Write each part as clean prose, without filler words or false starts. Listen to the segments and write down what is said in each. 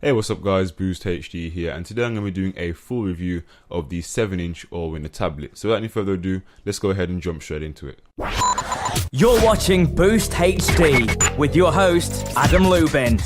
Hey, what's up guys, Boost HD here, and today I'm going to be doing a full review of the 7-inch Allwinner tablet. So without any further ado, let's go ahead and jump straight into it. You're watching Boost HD with your host, Adam Lubin.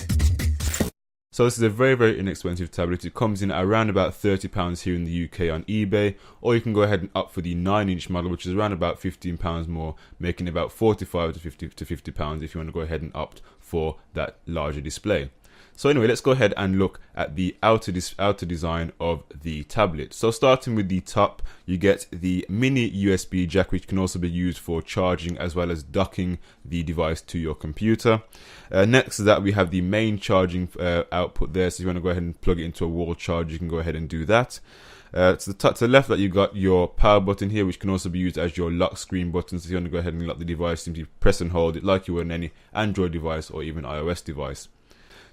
So this is a very inexpensive tablet. It comes in around about £30 here in the UK on eBay, or you can go ahead and opt for the 9-inch model, which is around about £15 more, making it about £45 to £50 if you want to go ahead and opt for that larger display. So anyway, let's go ahead and look at the outer design of the tablet. So starting with the top, you get the mini USB jack, which can also be used for charging as well as docking the device to your computer. Next to that, we have the main charging output there. So if you want to go ahead and plug it into a wall charger, you can go ahead and do that. To the left, that you got your power button here, which can also be used as your lock screen button. So if you want to go ahead and lock the device, simply press and hold it like you would on any Android device or even iOS device.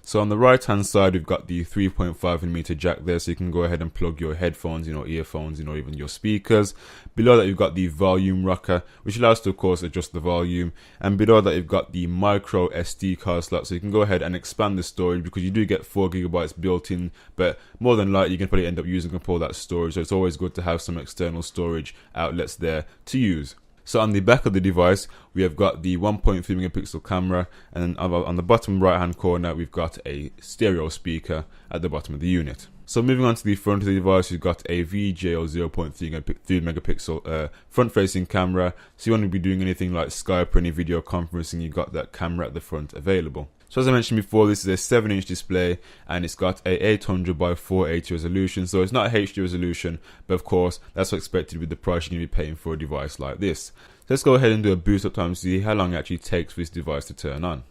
So on the right hand side, we've got the 3.5mm jack there, so you can go ahead and plug your headphones, earphones, even your speakers. Below that, you've got the volume rocker, which allows to, of course, adjust the volume. And below that, you've got the micro SD card slot, so you can go ahead and expand the storage because you do get 4GB built in, but more than likely, you can probably end up using up all that storage. So it's always good to have some external storage outlets there to use. So on the back of the device, we have got the 1.3MP camera, and on the bottom right hand corner, we've got a stereo speaker at the bottom of the unit. So moving on to the front of the device, we've got a VGA 0.3MP front facing camera. So you want to be doing anything like Skype or any video conferencing, you've got that camera at the front available. So as I mentioned before, this is a 7-inch display and it's got a 800 by 480 resolution. So it's not a HD resolution, but of course that's what's expected with the price you're going to be paying for a device like this. So let's go ahead and do a boost up time to see how long it actually takes for this device to turn on.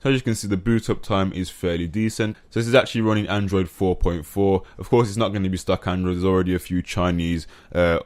So as you can see, the boot up time is fairly decent. So this is actually running Android 4.4. Of course, it's not going to be stock Android. There's already a few Chinese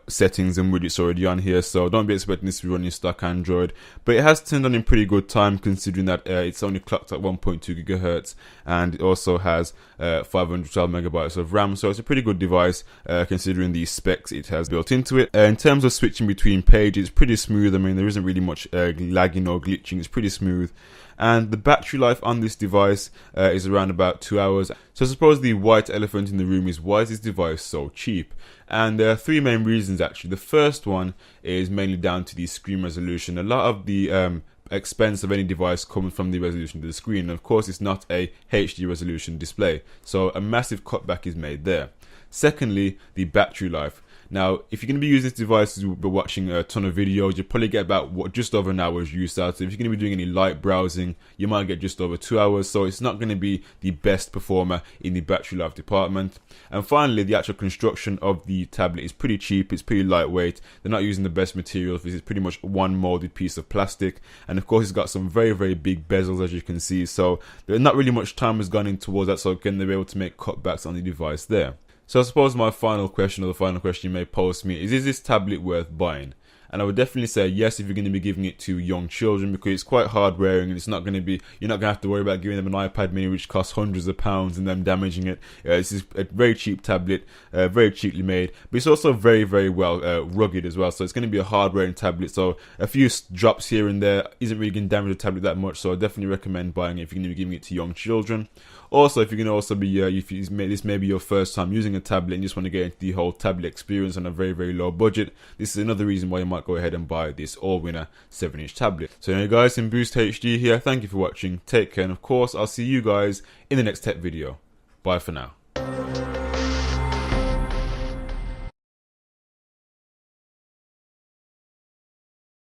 settings and widgets already on here. So don't be expecting this to be running stock Android. But it has turned on in pretty good time considering that it's only clocked at 1.2 GHz. And it also has 512 megabytes of RAM. So it's a pretty good device considering the specs it has built into it. In terms of switching between pages, it's pretty smooth. I mean, there isn't really much lagging or glitching. It's pretty smooth. And the battery life on this device is around about 2 hours. So I suppose the white elephant in the room is, why is this device so cheap? And there are three main reasons actually. The first one is mainly down to the screen resolution. A lot of the expense of any device comes from the resolution of the screen. And of course, it's not a HD resolution display, so a massive cutback is made there. Secondly, the battery life. Now, if you're going to be using this device to be watching a ton of videos, you'll probably get about just over an hour's use out. So if you're going to be doing any light browsing, you might get just over 2 hours. So it's not going to be the best performer in the battery life department. And finally, the actual construction of the tablet is pretty cheap. It's pretty lightweight. They're not using the best materials. This is pretty much one molded piece of plastic. And of course, it's got some very big bezels, as you can see. So there's not really much time has gone in towards that. So again, they'll be able to make cutbacks on the device there. So I suppose my final question, or the final question you may pose to me, is this tablet worth buying? And I would definitely say yes if you're going to be giving it to young children, because it's quite hard wearing and it's not going to be, you're not going to have to worry about giving them an iPad mini which costs hundreds of pounds and them damaging it. This is a very cheap tablet, very cheaply made, but it's also very well rugged as well. So it's going to be a hard wearing tablet. So a few drops here and there isn't really going to damage the tablet that much. So I definitely recommend buying it if you're going to be giving it to young children. Also, if you're going to also be, if this may be your first time using a tablet and you just want to get into the whole tablet experience on a very low budget, this is another reason why you might go ahead and buy this Allwinner 7-inch tablet. So anyway guys, in Boost HD here, thank you for watching, take care, and of course I'll see you guys in the next tech video. Bye for now.